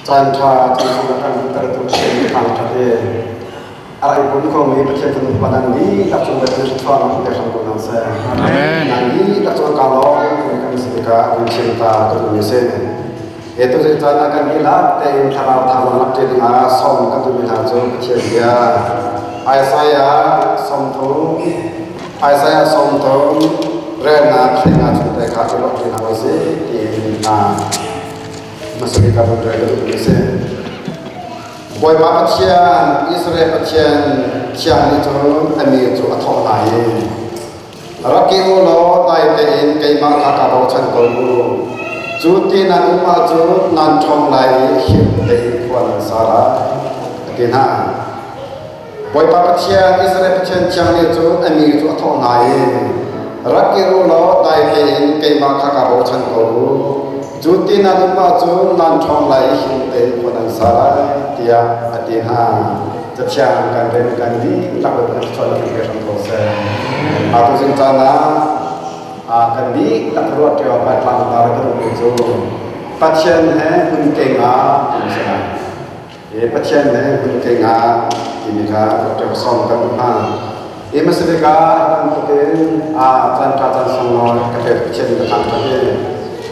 จันทราจันทร์กันตระตุเชียงทางทะเลอะไรผมก็มีประเทศนุปนันนี้กับชมเป็นชุดฟ้าของเด็กชมกุนันเซนันนี้กับชมกาลองเป็นการสิกาอุเชียงตากับตุนิเซitu sejalan akan hilang dari tanah tanah jadi som kan tu minat jo kecil dia saya som tu rena kena cerita kalau kita masih di masih kita berdua itu bisa boy pacian Israel pacian cian itu ambil tu atau lain rakyat lo tai tein kaimak kakak chan kau chú tin anh mà chú nan trong lại hiện đại quan sara tin ha boy pa chia Israel chen chang le chú anh mi chú thong nai rakiru lo dai ke ma kha ka bo chan ko chú tin anh mà chú nan trong lại hiện đại quan sara tia tin haจะช่างกันเป็นกันนี้หลักเป็นชนเป็นกันโตเซอาตุสินจานะกันนี้หลักรวดเดียวไปทางตาเราต้องมีจูปัจเจนให้คุณเก่งอ่ะคุณชนะปัจเจนให้คุณเก่งอ่ะที่มีการรวดส่งกันมามาสิริกาการตัวเองจันทราจันทร์ส่งน้อยกระเทยเช่นกระทำตัวเอง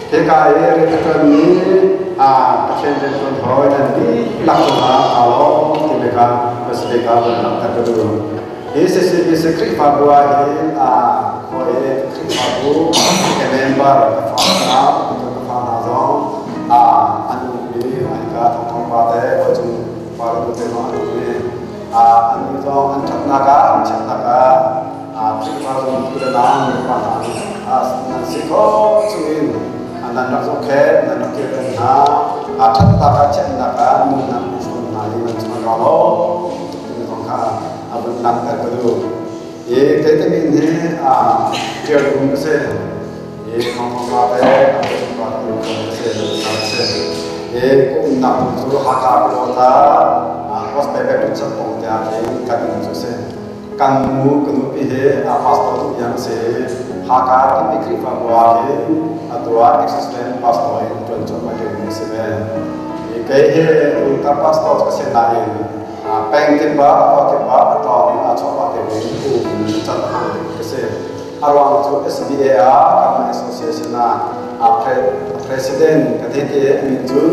เทกายเรื่องตัวนี้ปัจเจนเป็นคนหอยนั่นที่หลักตัวเอาล้อที่มีการมาสิริกาเป็นหลักแต่ก็ดูisi kri fabua ini kri fabu member fana itu fana zong anu ini mereka thong pate ojung paru teno anu ini anu zong ancak naga kri fabu itu dan fana nanti kau cumin anak nak ket anak keren ancak naga cek naga munam nali macam kalau ini tongka abang nak terkadang, kita ini dia pun bersih, ngomong apa abang pun bersih, pun nak tu hakar kota, pos pepe pun sepong dia ini kan bersih, kamu kenu pilih pastor tu yang sih hakar tapi kripa buat atau existence pastor itu contoh macam ini sih, kayak untuk pastor kesenangan pengkeba atau coba itu contoh kesel. Arwah itu SBA karena asosiasi presiden ketika muncul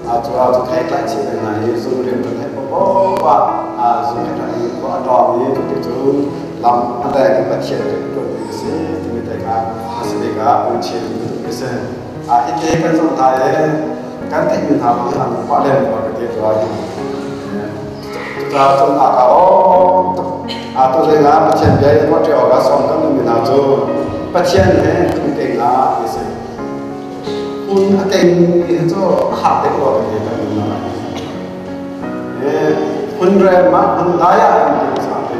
atau kaitan dengan itu rindu apa sebenarnya itu ada itu lam ada yang baca itu kesel mereka masih uncil kesel. Itu kan contoh kan tidak tahu paling begitu lagi. Chúng ta có tôi thấy là phát triển cái có triệu cả xong các mình nào cho phát triển thế cũng kênh là cái gì hun kênh cho hạt đấy rồi thì các mình nói hun rèm mà hun đái à thì sao thì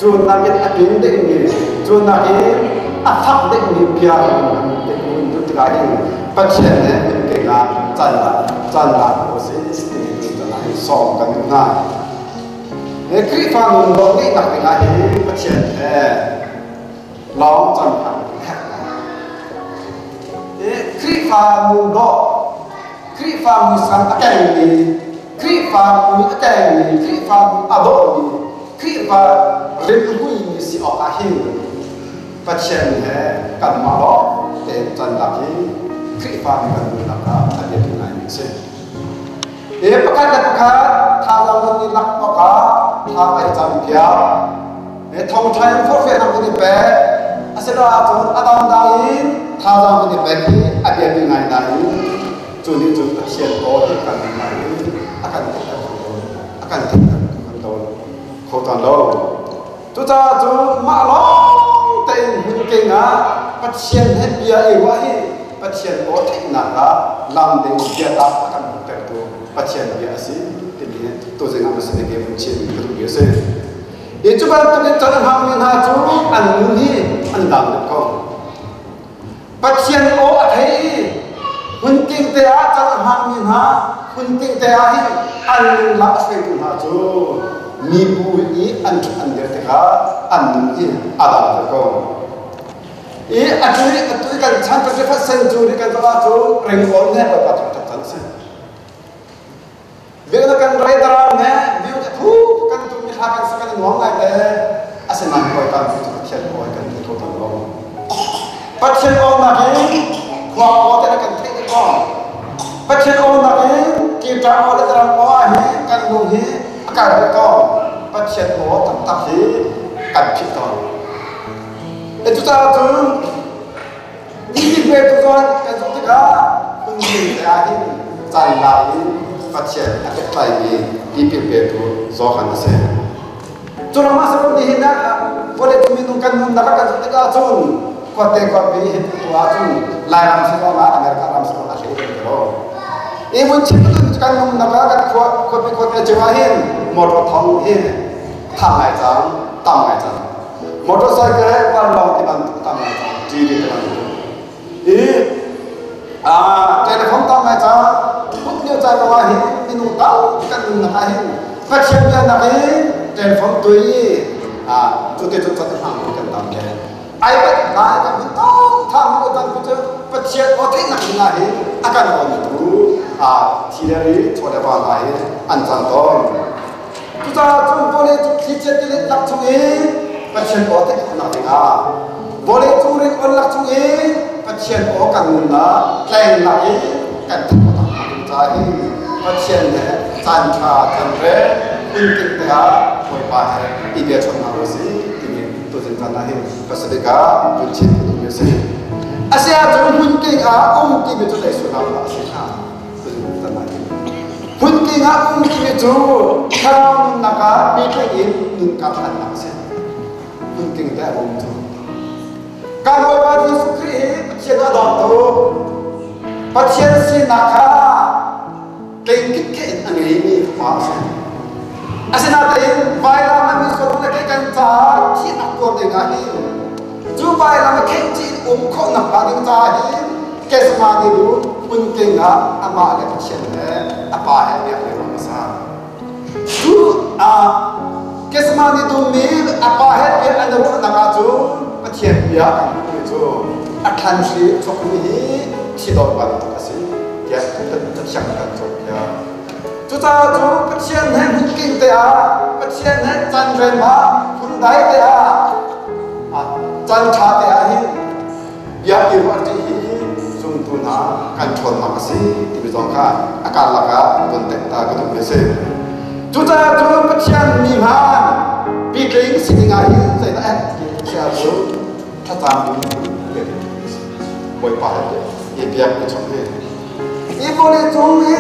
chun là cái kính đấy gì chun là cái thấp đấy gì kia thì hun tôi cái phát triển thế cũng kênh là chân là của sĩ là xong các mình nói kri pha nun lo ni tak tengah hi pacien long chan phan kri pha nun lo kri pha mu san akeng ni kri pha mu akeng ni kri pha ado ni kri pha rim hui ni si o ka hi pacien kan ma lo te chan la hi kri pha ni kan nun la ka ade tu nai ni se pakat tha la ni lak pa kaทำไอ้จำเพียบทองไทยพวกเวียดนามนี่เป็นอาศัยเราจนอาดามได้ทางเรานี่เป็นที่อาเดียนยังไงได้จุดนี้จุดเชียร์โตที่กันยังไงอาการติดกันอาการติดกันคนโตโคตรโตจุดจ้าจุดมาล้อเต็มหุ่นเก่งอ่ะปัจเจียนให้เบียร์เอวะให้ปัจเจียนโตที่หนักละลำเด้งเบียร์ตับอาการเติบโตปัจเจียนเบียร์สิตัวสิ่งนั้นสิ่งที่มันเชื่อมกันอยู่เสร็จยิ่งจุบันตัวนี้จะทำยังไงจูอันนี้อันดังก็ปัจจัยโอ้อะไรหุ่นกิ้งเตะจะทำยังไงหุ่นกิ้งเตะอันลักษณะตัวนั้นจูมีบุญอันเดียวกันอันนี้อันดังก็อันนี้ตัวกันฉันจะพัฒนาจูนี่กันตัวจูเร่งโอนเนี่ยไปพัฒนาจันทร์ นันคอยตามที่เชียนคอยกันที่เขาต้องลงปัจเจกองนักเองความโอแต่ละกันเทคก้อนปัจเจกองนักเองกีตาร์โอแต่ละก้อนเองกันดูเองอากาศเป็นก้อนปัจเจกโอตั้งตับเองกันผิดก้อนitu satu ini betul kan juga ini terakhir jangan pasien ada lagi ini betul zohan saya cuma masuk di hina boleh diminumkan mendapatkan juga cun kuat kopi itu cun lain sekolah Amerika dalam sekolah itu ibu cipta kan mendapatkan kopi jawahin motor tangin tamai jang motorcycle parlau tiban tamai diri tiban ini telepon tamai jang punya cara lain minum tahu kan nakahin pasien dia nakahin telepon tuh cuti hamil kan tamai iPad naik kan tahu tahu kan punya pasien otak nakahin akan orang itu tidak coba lain ancanton kita cuma boleh cicit cicit langsungin pasien otak nak dengar, boleh turun orang langsungin pasien orang muna, lain lagi kan tak tahu cari pasien ni canca canre, mungkin dia boleh bahaya, ini cuma harusnya ini tu jangan nahi pasedeka buncit itu biasa. Asyik cuma mungkin mungkin itu dah sudah asyik tu jangan nahi. Mungkin mungkin itu kalau nak bikin nungkapan asyik. Mungkin tak untuk. Kalau bagi sukri, pasien ada tu, pasien si nakar, kengkit angin masuk. Asyik nanti, bayar kami suruh nak kencar, tidak kuat dengan ini. Tu bayar kami kengkit kau nak bagi cahaya, kesma itu mungkin ama ada pasien apa yang dia masalah. Tu kesma itu mil apa yang ada orang nangaju pasien dia kan itu akan sih sokuni tidak bantu kasih dia tersiapkan juga. Kita tu pasien mungkin dia pasien jangan fundai dia jangan dia dia ibarat suntuna kan cuma masih dibicarakan akan laga kontek tak ketemu biasa. Kita tu pasien ni bikin singgah saya nak siapa tatam boleh pakai dia biar macam ni. Ini boleh cuma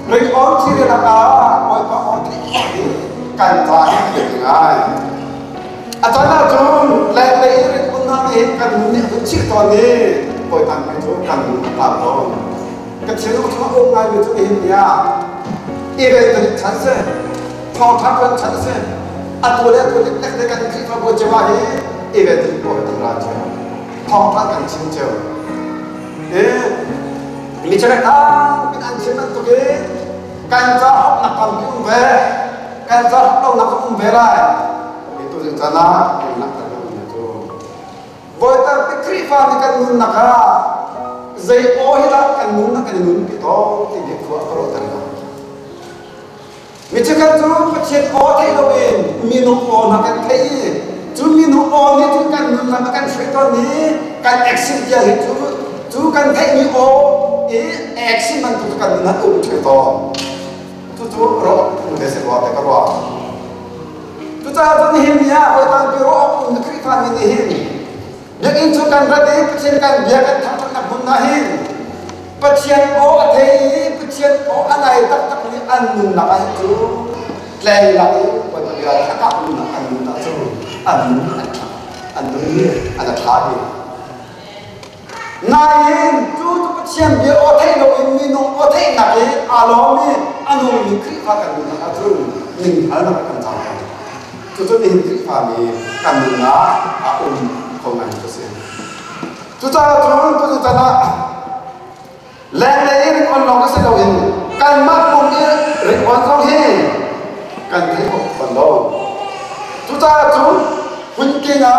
rekod sih nak boleh pakai kan cari dengan. Asalnya tu lelaki rekod nanti kan ni kecil tu ni boleh tampil tu kan tampil. Kecil tu cuma orang itu ini ya. Ini dari cancer, pengetahuan cancer. Atulah tu lekak dengan kita buat jawab event buat raja, pangkat kan cincau. Bicara dengan cincau tu ke, kan jauh nak kampung kan jauh nak kampung itu rencana nak kampung itu. Buat pikir faham kan nak zai ohilah kan nak kita tidak kuat kalau terima. Bicara tu pasien otak lawin minum nak kan kaya, tu minum ni tu kan nak kan syaitan ni kan action dia itu, tu kan kaya ni action man tu kan nak syaitan, tu roh muda sebuah terkeluar. Tu tak tu ni ya, orang biro untuk kita ni. Yang itu kan berarti pasien kan dia kan tak nak bunahin. Pasien pasien anai tak ni anu nak itu lain lagi pada dia tak nak anu tak tu anu ni ada thari nain tu pasien dia otai lo minum otai nak alami anu ni kripa kan nak tu ni hal nak kan tahu tu ni kripa ni kan nak kongan pasien tu tak tu tak lain kon long se lo in kan mak pun rekon kong he kan thấy một phần đâu chúng ta hun kinga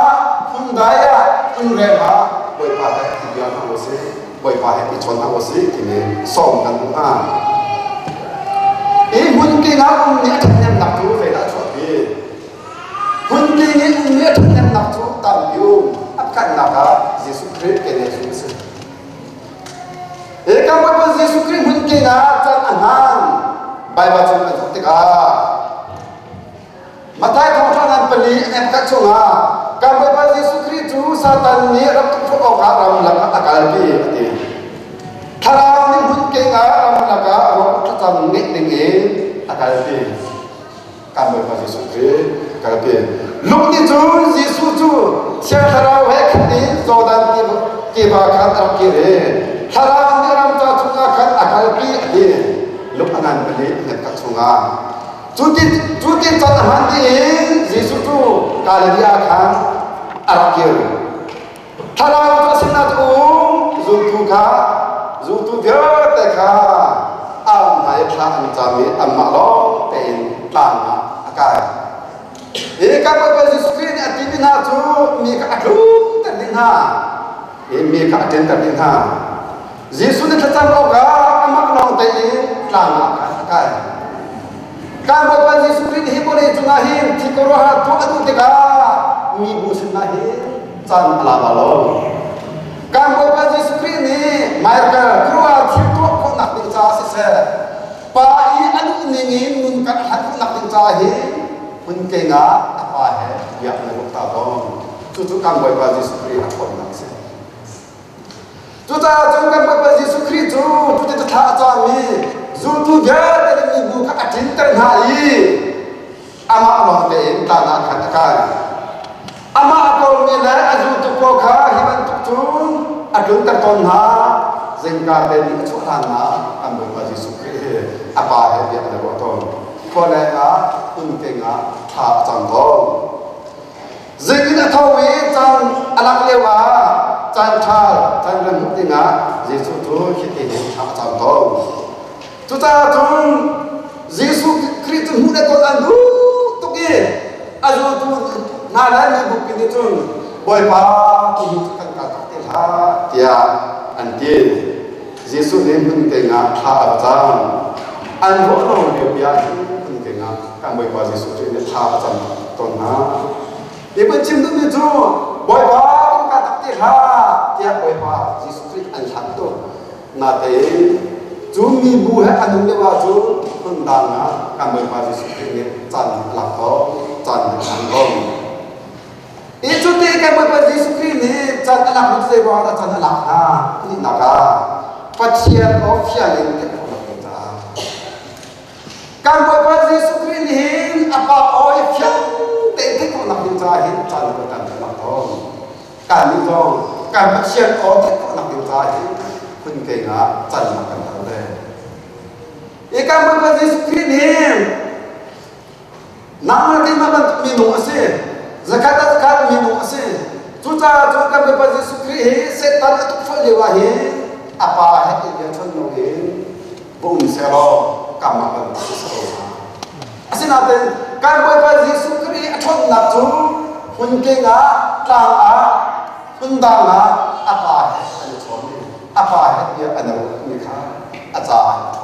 hun daya hun rema boi pa ta ti ya ha ose boi pa he ti chon ha ose ti ne som kan tu ha hun kinga hun ni thanyam nak tu fe da chwa bi hun kinga hun ni na chan anan bai ba chung an thok ka matai thong thong an pali em ka chunga ka bai ba Yesu Christ tu satan ni ram tu phok ka ram la akal bi ati tharang ni hun ke nga ram la ka ro ta chang ni ning e akal bi ka bai ba Yesu Christ ka bi lúc ni tu Yesu tu sia tharau he khni zodan ki ba khan ram ki re tharang ni ram ta chunga khan akal bi ati lúc anan pali em ka chunga Tuti tan handi Yesu tu kalaria khan arakir tharau ta sinat zutu dia teka am hai thla an chami amma lo ten tlana akai e ka pa Yesu Christ ati na tu mi ka atlu tan ha e mi ka aten tan ha Yesu ne thatan lo ga amma lo te tlana akai kan pa Yesu Christ hi bole tungahin tikoro ha tu atu teka mi busin nahi chan ala balo kan pa Yesu Christ ni mai ka krua thito ko nak ti cha se pa I anu ningin mun ka hat nak ti cha hi mun ke nga apa he ya na ta to tu kan pa Yesu Christ ko nak se tu ta chung kan pa Yesu Christ tu ta tha cha mi zu tu ya ta ni bu ka atin tan ha I ama lo te ta na khat ka ama ko mi la azu tu ko kha himan tu tun adun ta ton ha zengka te ni chu han na am ba Yesu Christ apa he ya na bo ton ko la nga un ke nga tha chang to zengin a thaw we chang alak lewa chan tha chan ram ti nga Yesu tu khit te tha chang to tu ta tun Yesu Christ mu na ko an du tu ke azu tu na la ni bu pi ni tun boy pa ki kan ka te tha tia an ti Yesu ne mun ke nga tha chang an ho no le bia mun ke nga ka boy pa Yesu ne tha chang ton na de ban chim du ni tu boy pa kan ka te tha tia boy pa Yesu Christ an than to na te chú mi bu hết anh đúng đấy chú phân đàn á cảm ơn bà Giêsu Christ chăn lạc khó chăn thành công ý chú tê cảm ơn bà Giêsu Christ chăn lạc một giây vào là chăn lạc ha đi nào cả phát hiện có phía lên cái của mình ta cảm ơn bà Giêsu Christ apa oi phía tên cái của mình ta hiện chăn của chăn lạc khó cảm ơn cho cảm phát hiện có cái của mình ta hiện phân kề ngã chăn lạc cần ikan pa Yesu Christ ni nama kay maban minung ase zakat minung ase tuta kan pa Yesu Christ setan atuk falewa he apa he dia thon no he bum sero kamaban sero asinate kan pa Yesu Christ athon na tu hun ke nga tang a hun da nga apa he ani thon apa he dia anu ni kha acha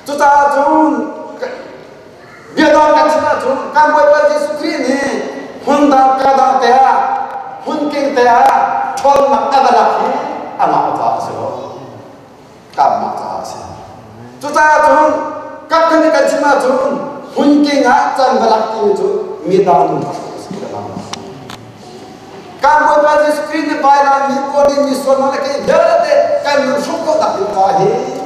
tu ta chun bia dong kan sa chun kan boy pa Yesu Christ ni hun da ka da te a hun king te a thol na adala ki ama ta so kam ma ta se tu ta chun kap kan kan chima chun hun king a chan balak ti chu mi da nu kan boy pa Yesu Christ ni bai na mi ko ni so na ke de kan nu su ko da ta hi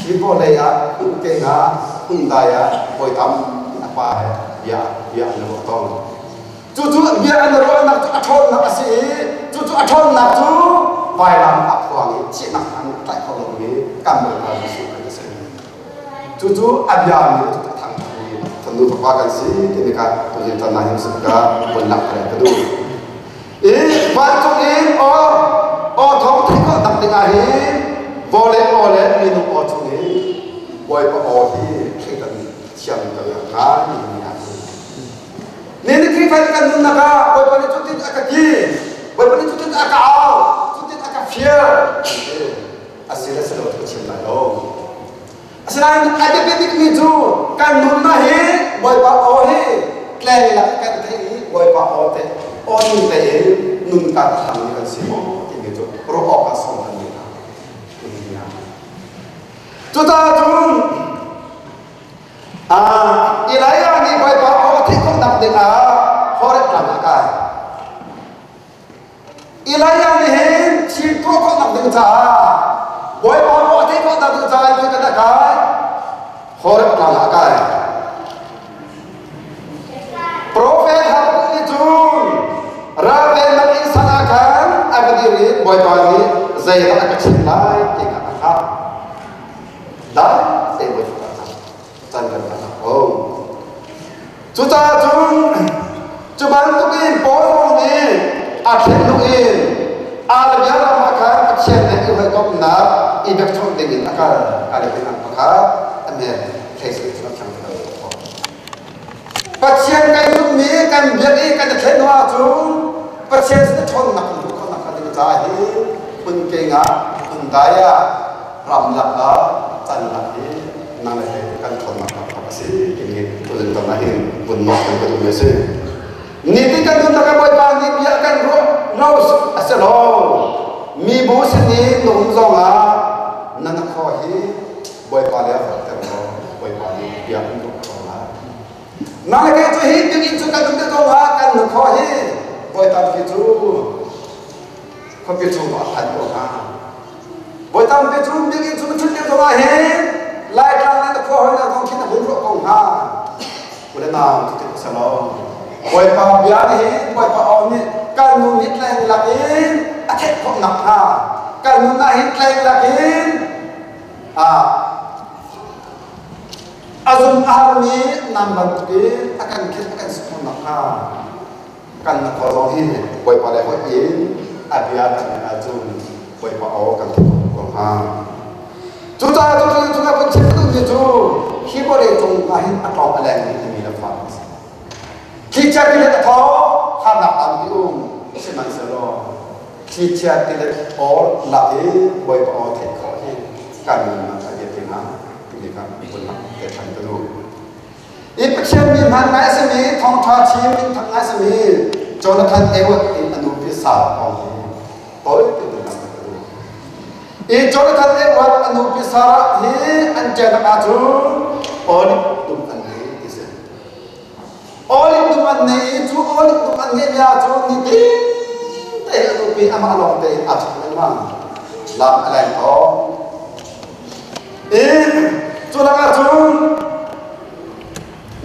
khi bộ này á cũng cái ngã cũng đại á bồi tắm apa ya nó bộ tông chú bia anh rồi nạp thôn nạp gì chú thôn nạp chú vài năm áp hoàng chỉ nạp anh tại không được gì cảm ơn bà Giêsu Christ chú áp giá này chú thằng thằng nuôi papa cái gì cái này cả tôi chỉ thằng này những sự cả buồn nặng này cái đôi ý vài chục ý ô thấu thấy có đặc định ai vô lẽ mình nụ ở chỗ này quay qua ở thì khi cần xem cái cá gì nên khi phải cần nụ naka quay qua đi chút ít aka gì quay qua đi chút ít aka ao chút ít aka fear asal sẽ được chuyện này đâu asal ada betik ni tu kan nụ na he quay qua ở he klei là cái thấy quay qua ở thế ở nụ thế nụ cả thằng cái gì mà cái gì tu pro ở cái sông chúng ta chúng ilaya ni quay vào họ thích không nằm định họ đẹp làm cái ilaya ni hen chỉ tôi không nằm định trả quay vào họ thích không nằm định trả cái cái họ đẹp làm cái prophet harus dijun raven nak insan akan abadiri boy bagi zai tak kecil lai tiga akak dan saya boy tanda oh kita cuba untuk ini boy ini akhir ini alnya makan kecil ini boy kau benar ibak cuma dingin akal ada dengan akal ambil case itu macam pasien kan tu ni kan biar kan terkena tu pasien itu thon nak dengan cahaya pun kenga pun daya ramlah tanah ini nang leh kan thon nak apa sih ini tu tanah ini pun nak kan tu mesti ni kan tu nak buat bang biar kan roh asal mi bos ni nong zong nang kau hi buat balik buat balik biar tu nang cái chỗ hít những chỗ cái đúng chỗ hóa cần được khó hít bồi tâm cái chỗ không biết chỗ nó thành của ha bồi tâm cái chỗ những chỗ chút điểm chỗ hít lại càng lên được khó hơn là không khi nào muốn rộng không ha bồi nào thì tự sao lo bồi bao biếng hít bồi bao ổn hít cần muốn hít lên là hít hết không nặng ha cần muốn hít lên là hít azum army namban tuki akan sempurna kan kalau ini boy pada boy ini abiat azum boy pao kan kita pencet itu hibore jong mahin atau alang ini lepas kita tidak tahu hendak ambil senang selo kita tidak all lagi boy pao tekor kan ada tinggal kan pun ke thành tu ít pasien mi man ngai se mi thong tha chi min thang ngai se mi Jonathan Edward in anu pi sa ong tối tu nam tu ít Jonathan Edward anu pi sa hi an ja na tu oli tu an ni ise oli tu an ni tu oli tu an ni ya tu ni ti te anu pi ama long te a tu ma lam alai to tu langa tu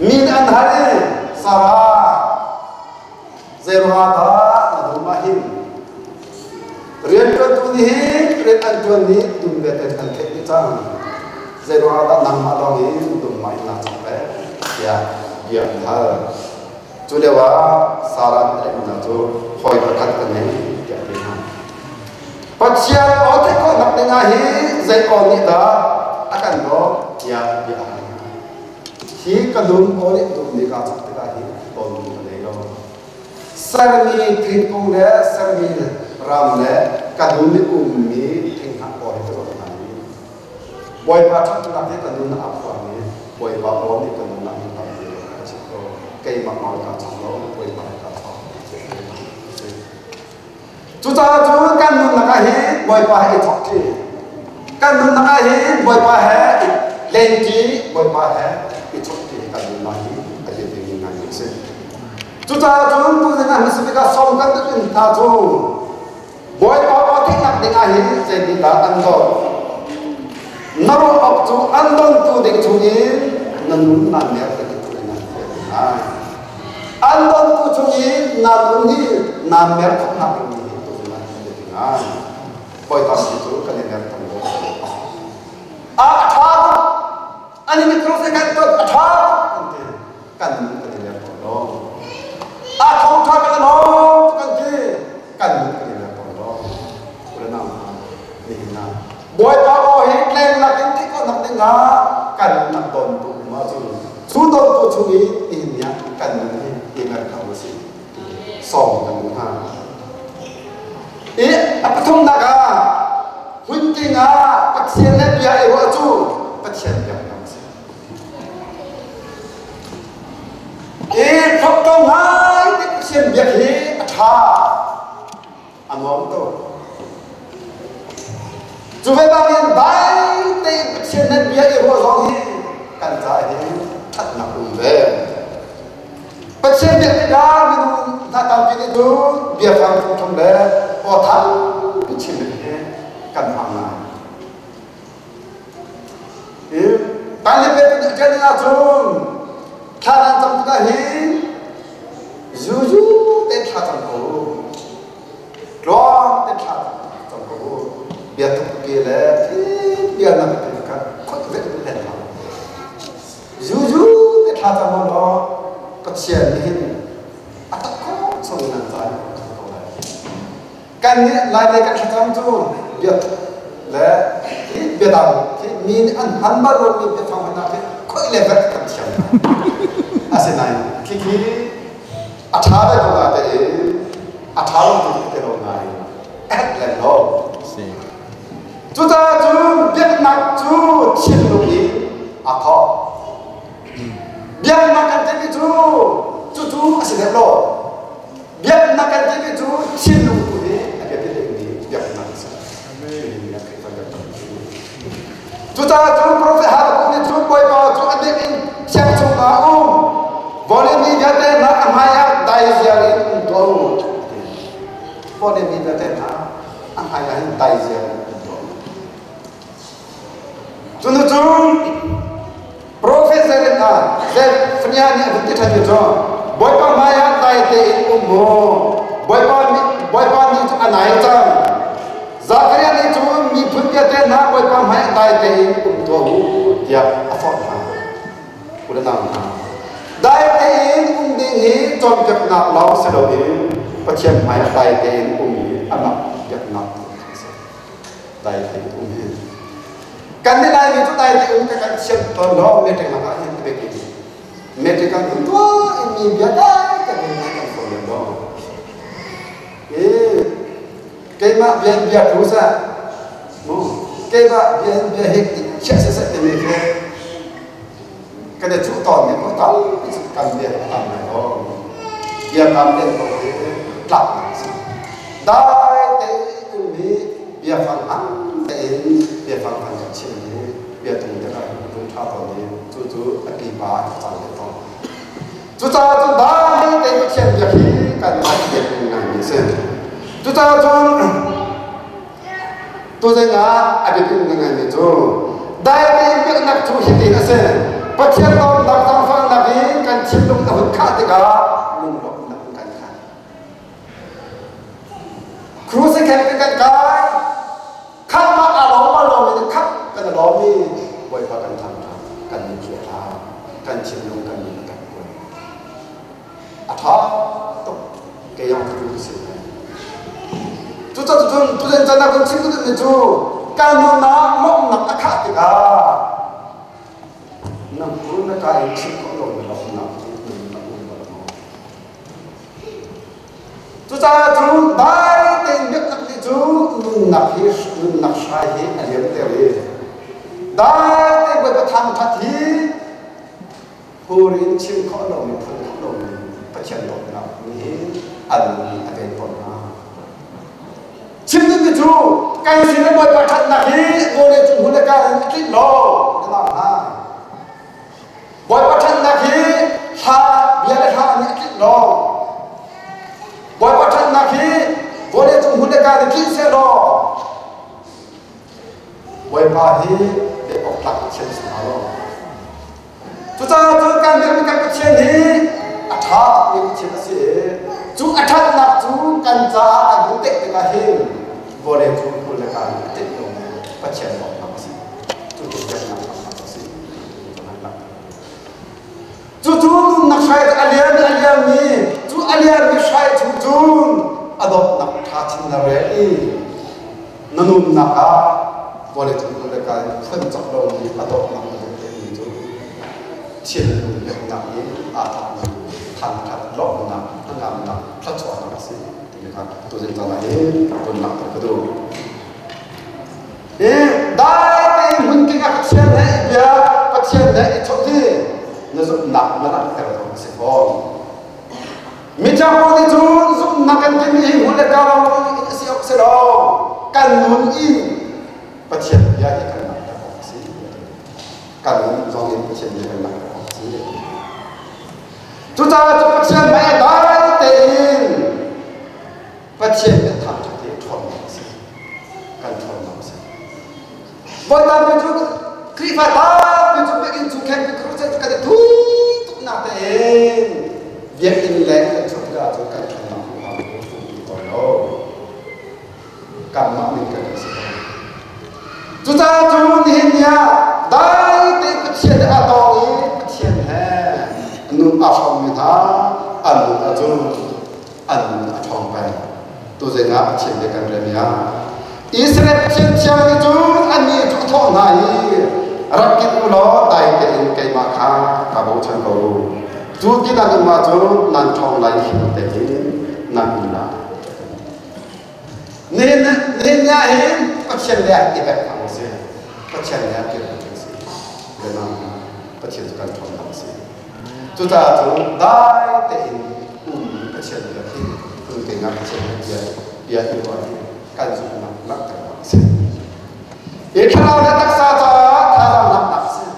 min an hari Sarah zero ada nadumahin rian tu ni rian antuan ni dum betet kan kita zero ada nama longi dum main nak sampai ya dia hal tu dewa Sarah ni tu hoi berkat ni dia dia pasien otak kau nak dengar hi zero ni dah akan do ya ya hi kadum oleh dum ni ka tak ta hi ton ni lo sarmi khin kong le sarmi ram le kadum ni ni thing ha ko he to na ni boy pa thak na ke kadum na apa ni boy pa o ni kadum na ni ta ni chi ko kai ma ma ka chang lo boy pa ka ta chu ta chu kan nu na ka hi boy pa hi thok ti kan nun na hi boy pa hai len ti boy pa hai i chok ti kan nun na hi a le ti na ni se tu ta tu tu na na se ka som kan tu ta tu boy pa pa ti nak ding a hi se ti ta an do na ro up tu an don tu ding chu ni nan nun na ne ta tu na an don tu chu ni na nun ni na mer khop na ni tu na na boy ta tu kan ne mer ta athar ani mikro se kan to athar kan dia polo athong tha kan lo kan dia polo kurana ni na boy pa o hi klem la kan ti ko nak denga kan nak don tu ma su don tu chu ni ya kan ni ngar ka si song kan ha apa thong na ka hun ti nga pasien le bia e wa chu pasien bia nam se phok tong hai ti pasien bia hi atha amom to chu ve ba bien bai te pasien le bia phang thung thung le o thang bị chìm le kan phang na tan le pe kan na chung tharan tam ta hi ju te tha tam ko ro te tha tam ko bia tu ke le bia na pe ka ko ve te le ju te tha tam lo ka chen ni atak ko song nan sai kan ni lai le ka tha tam tu bia le bia da min an ba ro ni pe phang na pe ko le ve ka chen ase nai ki athara ko la te athara ko te ro nai at le lo tu ta tu biết nak tu chin lu ki a tho biết nak kan te tu ase le lo biết nak kan te tu chin lu ku ni a ke te ni biết nak sa amen tu ta tu prophet ha ko ni tu boy ba tu ade in chang chung na boleh ni jate na amaya dai siari untuk boleh ni jate na amaya dai siari untuk tunutun profesor na saya penyani bukti tadi tu boy pa maya dai te ummo boy pa ni tu anai tam Zakaria ni tu mi pun jate na boy pa maya dai te untuk dia afford na udah nama Dai tein ding hi chom kep na law se do ni pachem mai dai tein hi anak kep na dai tein hi kan ni lai ni tu dai tein ka kan chen to lo me te na ka hin te ki me te kan tu mi bia da ka ni na kan ko lo ke ma bia tu sa no ke ba bia he che se te me ke cái này chú tòn này có tao cần việc làm này đó việc làm nên có thể làm đại tế mỹ việc phản ánh tế việc phản ánh các chuyện này việc tụng cái này tụng thao tòn này chú anh đi ba chẳng được tòn chú ta chú đại tế cái chuyện việc gì cần phải việc này như thế chú ta chú tôi ngã anh đi việc này như chú đại tế việc nạp chú hiện tiền là Pacien tau nak samfang nabi kan cindung tahun katiga lumrok nak kan kan. Krusi kan kai kan ma alom ini kan kan lomi boy pakan tanta kan kita kan cindung kan kan boy. Atha tu ke yang krusi. Tu jangan nak cindung itu kan nak mok nak katiga. Nam pun nak kaya cik kalau nak tu cara tu baik tenjuk nak itu nak syahid aliam tewi baik tenjuk bertham hati purin cik kalau ni pun kalau ni percaya nak ni ada pun cik itu kaya sini buat bertham lagi boleh tu boleh kaya cik lo kenapa Boy pathan nakhi ha biar ha ni kit lo boy pathan nakhi boleh tu hunde ka ni se lo boy pa hi de ok tak chen sa lo tu ta tu kan de kan chen ni atha ni chen se tu atha nak tu kan cha agu tek te ka hi boleh tu hunde ka ni tek lo pa chen lo na si tu tu chen na tu nak syait aliam ni tu aliam ni syait tu adop nak thachin na re nanun naka boleh tu mereka pun tak lo ni adop nak ni tu chin lu nak ni atap tan kat lo nak ngam nak platwa nak si mereka tu jenjang lain tu nak terkedu dai te mungkin ak chen dia patien itu ni Nazuk nak mana terus sepol. Macam ni tu zuk nak kan kini boleh kalau siap selo kan nun in pacien dia ikan nak terus kan nun zong in pacien dia nak terus. Tu cara tu pacien mai dai tein เป็นจุดเป็นจุดแข็งเป็นครูเจ้ากันทุกนาทีเองเบียดอินแรงกันชุดกันชุดกันชุดนั้นความรู้สึกต่อโลกการมั่นในกันสิจุดจ้าจุดนี้เนี่ยได้แต่ก็เชื่อได้อะตองนี้เชื่อแท้นุ่มอาชมมิธาอันนุ่มอาจุอันนุ่มอาชมไปตัวเจ้าเชื่อได้กันเรื่องนี้อิสราเอลเชื่อเชื่อในจุดอันนี้จุดท้องไหนรักกินอุลอได้แต่อินเกมาค้ากับบุชนกูจุดที่นั่นมาจุดนั่นท้องไหลหินแต่หินนั่นนะเนี่ยเห็นก็เชื่อได้อีกแบบทางเสียก็เชื่อได้เกี่ยวกับสิ่งสิ่งเรื่องนั้นก็เชื่อกันท้องทางเสียจุดจ้าจุดได้แต่อินก็เชื่อได้ที่คือเป็นงานเชื่อได้เยอะอยู่ว่าการจุดนั้นรักกันเสียอีกครั้งเราได้ตักษาจ้าถ้าเรานับตักเสีย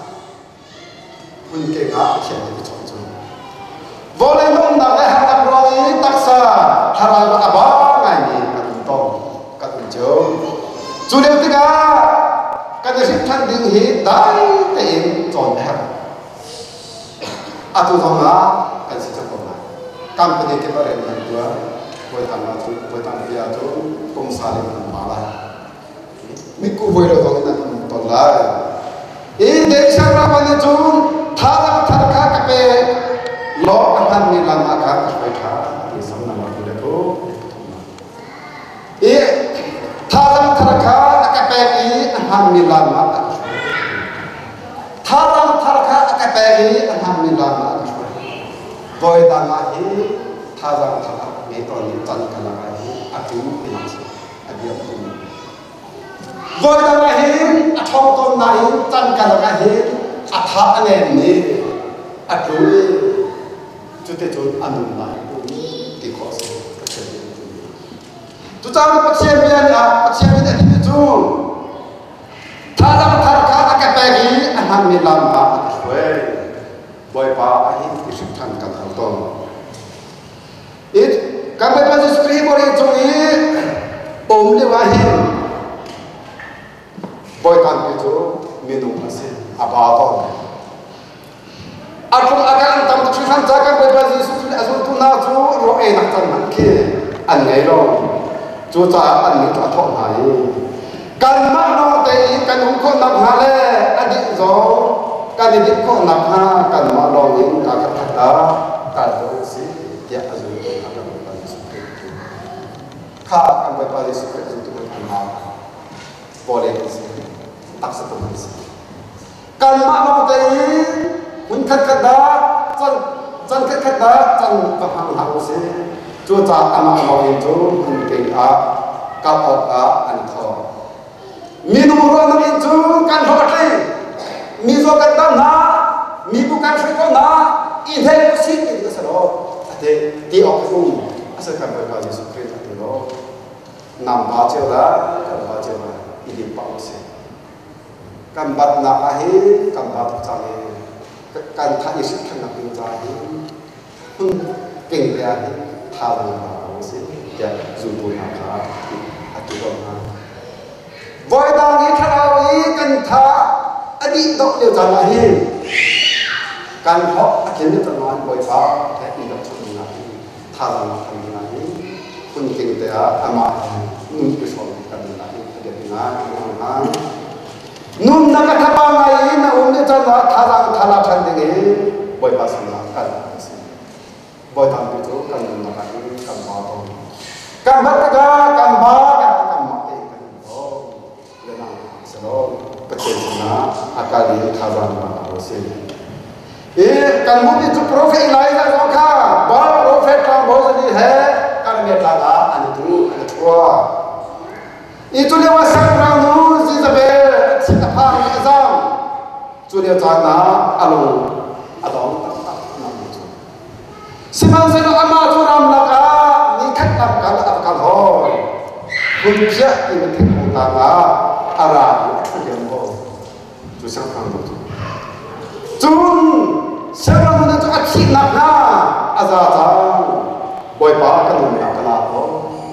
คุณเก่งอ่ะเชื่อได้ทุกจุดบริมุ่งนักได้หาตักรองนี้ตักษาถ้าเราอับบ้างไงกันต้องกันเจอจุดเดียวที่กันจะสิท่านดึงหิได้แต่เองจนแทบอาตุทองมากันสิจะคนละการปฏิเสธเรื่องตัวไว้ทำมาทุกไว้ทำพิจารณาทุกกงสาลิมันมาละมิกูไว้เราต้องนั่นตอนละอีเด็กชาวบ้านจุนท่ารักท่าข้ากับเปล้ออันนั้นมีลำอาคากับไปข้าที่สำนักมาดูเลยทุกอีท่ารักท่าข้ากับเปอีอันนั้นมีลำอาท่ารักท่าข้ากับเปอีอันนั้นมีลำอาโดยตามมาฮีท่ารักท่ามีตอนนี้จันทร์กันละไงอาทิตย์เป็นอะไรอาทิตย์เป็นโดยตามมาฮีทองต้นไหนจันทร์กันละไงอาทัพเนี่ยนี่อาทิตย์จุดที่จุดอันนู้นไหนที่ข้อสิก็เช่นนี้จุดจ้าปัจเจียนเมียนปัจเจียนเมียนที่จุดท่ารักท่าข้ากับเปอีอันนั้นมีลำอาช่วยบอยป้าอาหิที่สุดท่านกันทั้งต้นอีกการไปเป็นสตรีบริจงนี้เรียกว่าหินบอยการไปจูมีนุ่มมาสิอาบาตอนอาจจะอาการตามที่ท่านจากการไปเป็นสตรีอาจุตุนาจูโรเอนักจันมันเกอันไงเราจูจ่าอันนี้จะท้องหายการมาโนเตยการหุ่นคนนักหาเลอดีตโจการดิบคนนักหาการมาลองยิงการกระทำการโดนสิยาจุตุอาการไปสตรีข้าการไปเป็นสตรีจุตุมันมาบริเวณตักสตุมันสิการมาโนเตยหุ่นขัดดาจันขัดดาจันกำลังหาสิจูจ่าอามาลองยิงจูหุ่นเก่งอากับออกอาอันทอมีนุ่มร้อนนั่งจูกันหัวใจมีโจกันด้านหน้ามีบุกันช่วยคนหน้าอีเทลสิ่งที่จะสรุปแต่ที่ออกรุ่งอาศัยการไปพายิสุคริสต์ที่เรานำบาเจล่ากันบาเจล่าอีดิปังเสกันบัดนาอาฮีกันบัดจามีกันท่ายิสุขันนักบินจาฮีเก่งเลยท่าบังนาอาฮีจะจูบุนาคาอาตุลนาบอยดานี้ถ้าเราอีกันท่าอดีตดอกเดียวจำมาให้การเพาะอาชีพนี้จะนอนบอยฟ้าแค่อีกดอกชุดนี้นะท่าเราทำยังไงคุณเก่งแต่อามานุ่มไปสอนกันนะเดี๋ยวนะนุ่มนักทำอะไรนะอุ้มเนี่ยจะนะท่าเราทันเองบอยฟ้าสอนกันบอยทำไปทุกกันนะกันบ้ากันบ้ากันบ้ากันมาเองกันโอ้เรื่องนั้นสโลประเทศนะอาการนี้ท่าเราเอาสิกันมุนีจุโปรเฟตไลน์นะน้องข้าบอลโปรเฟตทางบอสนี่เหรอกันเมียตาดาอันนี้ดูอันนี้ชัวitu lewat sekarang nu siapa siapa yang azam sudah jana alu adong tak nama itu semasa itu amal tu ram laka nikat ram kala akal hoi kunci ini tengok tanga arah yang bo tu sekarang tu Jun sekarang itu aksi nakna azazang boy ba kan nakna ko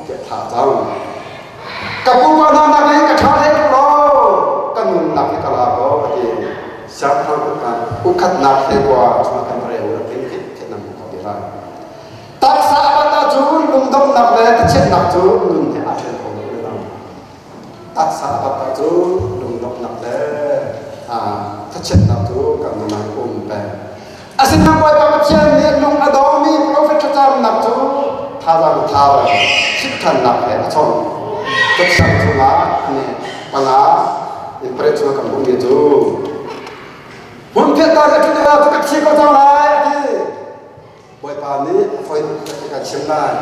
kita jang kapuan nak ni kacau itu lo kan nak kita lagu siap lakukan ukat nak lewa cuma kan rewa tingkit kita nak kau dia tak sahabat tu lungdom nak le tercet nak tu lung dia ada kau dia tak sahabat tu lungdom nak le tercet nak tu kan nak pe asin nak buat apa macam ni lung adomi profet cakap nak tu thazang sikkan nak le acon tercet tu lah ni panga impress cuma kampung itu mungkin tak ada kita tu kecil kau tahu lah ni buat apa ni foi kita cemai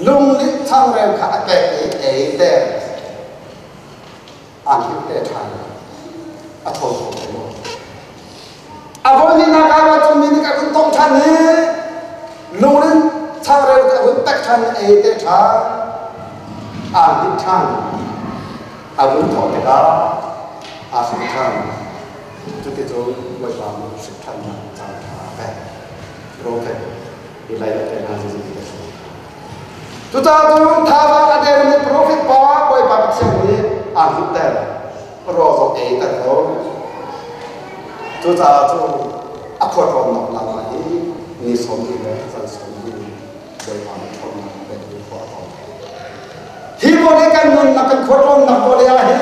lung ni thang rem kat ke te hidup te thang atau apa ni nak apa tu ni kat untung thang ni lung ni thang rem kat untung thang te thang hidup thang abu thau te da hidup thangจุดที่จะไว้ความสุขทันมาจากแบบโรคอีไลท์เป็นหาสิ่งที่จะจุดที่จะท้าว่าอะไรนี่โปรฟิตป้าไว้ความเชื่อนี้หุบแต่รอส่งแต่เขาจุดที่จะอัพพอร์ตนอกหลังนี้มีสมดีและสันสมดีไว้ความทนเป็นผู้ขอต่อที่บริการเงินนักการขนส่งนักบริหาร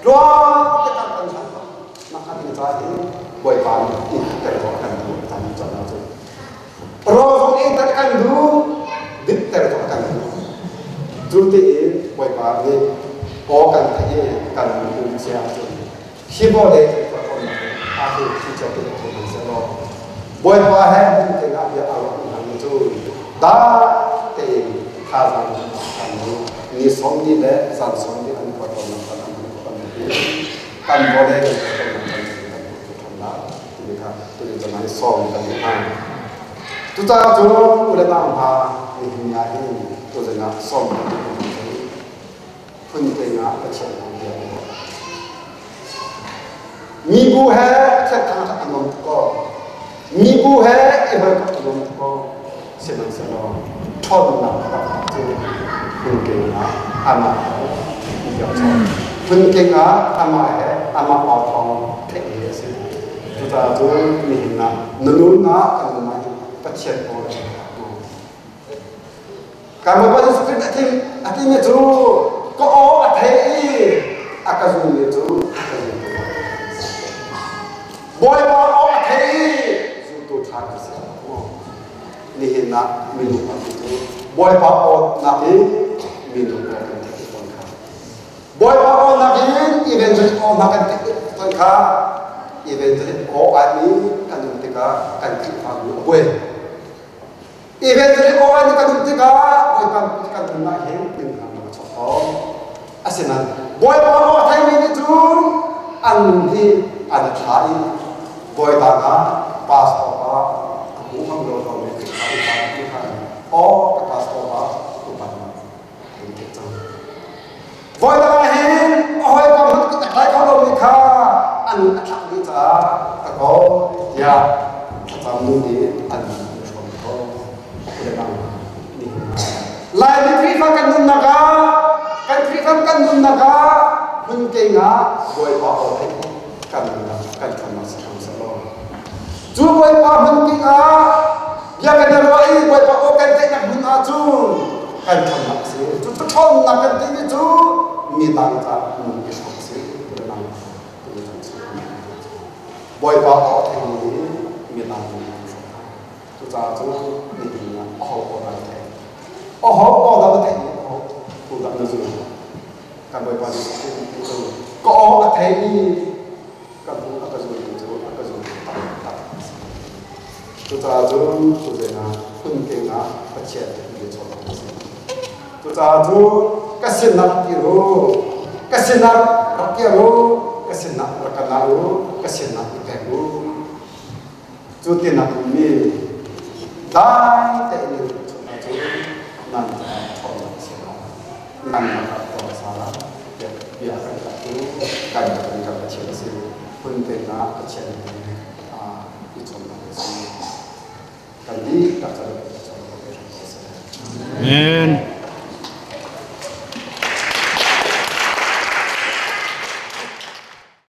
รอจะการกันชันini tadi buat pam ini tertokan dulu tadi jangan tu. Roh ini tertokan dulu, dit tertokan dulu. Jadi buat pam ini orang tadi kan usia tu. Siapa deh tertokan akhir kita tu tertokan. Buat pam ini tengah dia awak ini tu. Dah teh khazan kan dulu. Ini somni deh, san somni kan tertokan kan bolehตัวจะมาส่งกันที่ห้างตัวจ้าจูอุลตามพามีหินยาที่ตัวจะงัดส่งกันที่ห้างพึ่งไปงัดกระเช้าของเดียวมีบูแฮแค่ทางอันนั้นก็มีบูแฮเอเวอร์กับอันนั้นก็เสียมันเสียเราทอดหนักกับที่พึ่งเก่งนะอามาอีกอย่างชอบพึ่งเก่งนะอามาแฮอามาเอาทองเทคนิคสิจุดที่จูมีหินนะนุ่นนะกันมาปัจเจกโอการมาเป็นสุดที่มีจูก็โอ้อัฐิอากาศมีจูบ่อยบ่โอ้อัฐิจูตัวทางเสียนี่หินนะมีลูกอัฐิจูบ่อยบ่โอ้นักมีลูกอัฐิต้นขาบ่อยบ่โอ้นักอีเวนต์โอ้นักต้นขาอีเวนต์โอ้อันนี้กันดูติกากันคิดฟังอยู่เว้ยอีเวนต์โอ้อันนี้กันดูติกาบ่อยปั๊มกันดูมาเห็นหนึ่งคำมาชอบอาศัยนั้นบ่อยปั๊มว่าไทยมีจูอันที่อันท้ายบ่อยต่างกันพาสปอร์ตหูฟังเราตอนนี้คือขาดที่ขาดอ๋อพาสปอร์ตถูกปัดมาเป็นเด็กจังบ่อยต่างกันเห็นอ๋อไอ้ปั๊มมันก็แต่ใครเขาลงมีค่าอันทักดีจ้าตะโกยาทำนู่นนี่อันชมก็เรียกว่านี่ลายมิตรีฟังกันนุ่นนักกันทรีฟังกันนุ่นนักมึงเก่งอ่ะบอยป้าเอาให้กันนะกันทำมาสักครั้งสักรอบจูบอยป้ามึงเก่งอ่ะอยากกันเดินไปบอยป้าเอากันเตะนักมึงอ่ะจูกันทำมาสิจูทุกคนนักกันเตะนี่จูมีตังค์จ้ามึงก็ชอบสิเรื่องนั้นบอยป้าเอาเทคโนโลยีมีตังค์ตัวจ้าจูนี่ดีนะโอ้โหอะไรแท้โอ้โหโอ้ดาวแท้โอ้โหตัวดาวนั่นจูการบอยป้าที่จูก็โอ้แท้นี่การพูดก็จูจูก็จูตัดตัวจ้าจูตัวเจ้านะพึ่งเก่งนะปัจเจกที่ชอบตัวจ้าจูก็เส้นนักที่รู้ก็เส้นนักรักที่รู้ก็เส้นนักรักกันรู้ก็เส้นนักแก่รู้จุดที่นักมีได้แต่เนี่ยจุดนั้นจุดนั้นชอบนักเสียนั่นนะครับตัวสาระเดี๋ยวเดี๋ยวกันกับรู้กันกับเชียร์สิพึ่งเป็นนักเชียร์ที่ชมนักเสียกันดีกับจะเป็นชมนักเสีย